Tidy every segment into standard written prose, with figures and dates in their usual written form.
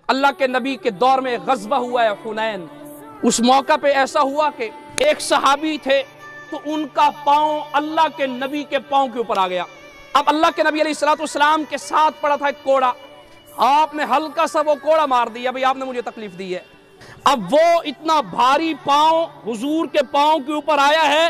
اللہ کے نبی کے دور میں غزوہ ہوا ہے حنین. اس موقع پہ ایسا ہوا کہ ایک صحابی تھے تو ان کا پاؤں اللہ کے نبی کے پاؤں کے اوپر آ گیا. اب اللہ کے نبی علیہ السلام کے ساتھ پڑا تھا ایک کوڑا. آپ نے ہلکا سا وہ کوڑا مار دیا، بھئی آپ نے مجھے تکلیف دی ہے. اب وہ اتنا بھاری پاؤں حضور کے پاؤں کے اوپر آیا ہے،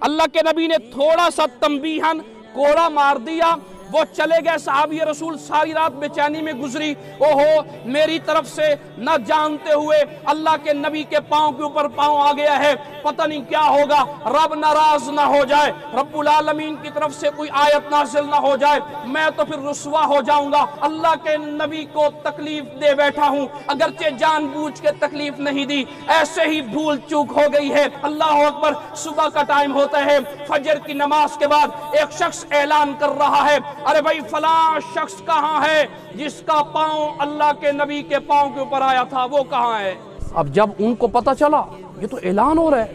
اللہ کے نبی نے تھوڑا سا تنبیہاً کوڑا مار دیا. وہ چلے گئے. صحابی رسول ساری رات بے چینی میں گزری. اوہو، میری طرف سے نہ جانتے ہوئے اللہ کے نبی کے پاؤں کے اوپر پاؤں آ گیا ہے، پتہ نہیں کیا ہوگا، رب ناراض نہ ہو جائے، رب العالمین کی طرف سے کوئی آیت نازل نہ ہو جائے، میں تو پھر رسوا ہو جاؤں گا. اللہ کے نبی کو تکلیف دے بیٹھا ہوں، اگرچہ جان بوجھ کے تکلیف نہیں دی، ایسے ہی بھول چوک ہو گئی ہے. اللہ اکبر. صبح کا ٹائم ہوتا ہے، فجر کی نماز کے بعد ایک شخص اعلان کر رہا ہے، ارے بھائی فلاں شخص کہاں ہے جس کا پاؤں اللہ کے نبی کے پاؤں کے اوپر آیا تھا، وہ کہاں ہے؟ اب جب ان کو پتا چلا یہ تو اعلان ہو رہا ہے،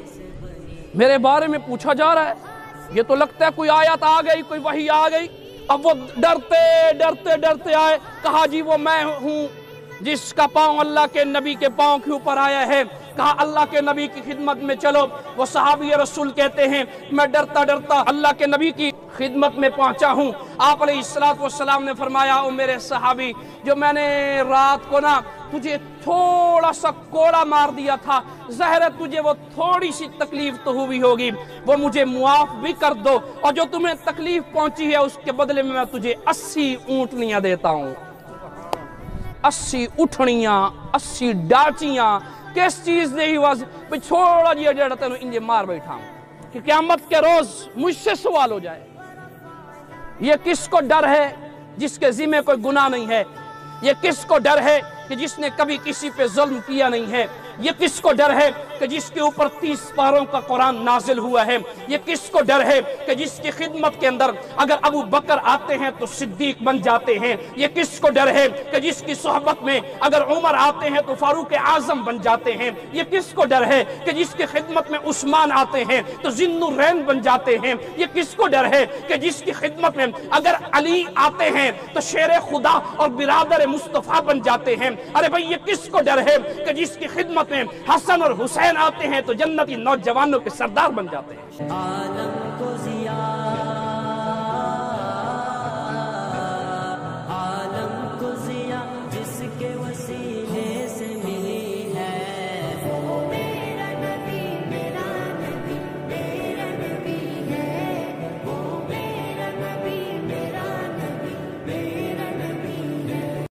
میرے بارے میں پوچھا جا رہا ہے، یہ تو لگتا ہے کوئی آیت آ گئی، کوئی وحی آ گئی. اب وہ ڈرتے آئے. کہا جی وہ میں ہوں جس کا پاؤں اللہ کے نبی کے پاؤں کے اوپر آیا ہے. کہا اللہ کے نبی کی خدمت میں چلو. وہ صحابی رسول کہتے ہیں میں ڈرتا اللہ کے نبی کی خدمت میں پہنچا ہوں. آپ علیہ السلام نے فرمایا، او میرے صحابی، جو میں نے رات کو نا تجھے تھوڑا سا کوڑا مار دیا تھا، ظاہر ہے تجھے وہ تھوڑی سی تکلیف تو ہوئی ہوگی، وہ مجھے معاف بھی کر دو، اور جو تمہیں تکلیف پہنچی ہے اس کے بدلے میں تجھے 80 اونٹنیاں دیتا ہوں. 80 اٹھنیاں، 80 ڈاچیاں. کس چیز نے ہی واضح چھوڑا جی جڑا تینوں انجے مار بیٹھا ہوں کہ قیامت کے روز مجھ سے سوال ہو جائے. یہ کس کو ڈر ہے جس کے ذمہ کوئی گناہ نہیں ہے؟ یہ کس کو ڈر ہے کہ جس نے کبھی کسی پہ ظلم کیا نہیں ہے؟ یہ کس کو ڈر ہے کہ جس کے اوپر 30 پاروں کا قرآن نازل ہوا ہے؟ یہ کس کو ڈر ہے کہ جس کی خدمت کے اندر اگر ابو بکر آتے ہیں تو صدیق بن جاتے ہیں؟ یہ کس کو ڈر ہے کہ جس کی صحبت میں اگر عمر آتے ہیں تو فاروق اعظم بن جاتے ہیں؟ یہ کس کو ڈر ہے کہ جس کی خدمت میں عثمان آتے ہیں تو ذی النورین بن جاتے ہیں؟ یہ کس کو ڈر ہے کہ جس کی خدمت میں اگر علی آتے ہیں تو شیر خدا اور برادر مصطفیٰ بن جاتے ہیں؟ ارے بھائی یہ کس کو ڈر ہے کہ جس کی خدمت میں حسن اور حسین آتے ہیں تو جنتی نوجوانوں کے سردار بن جاتے ہیں؟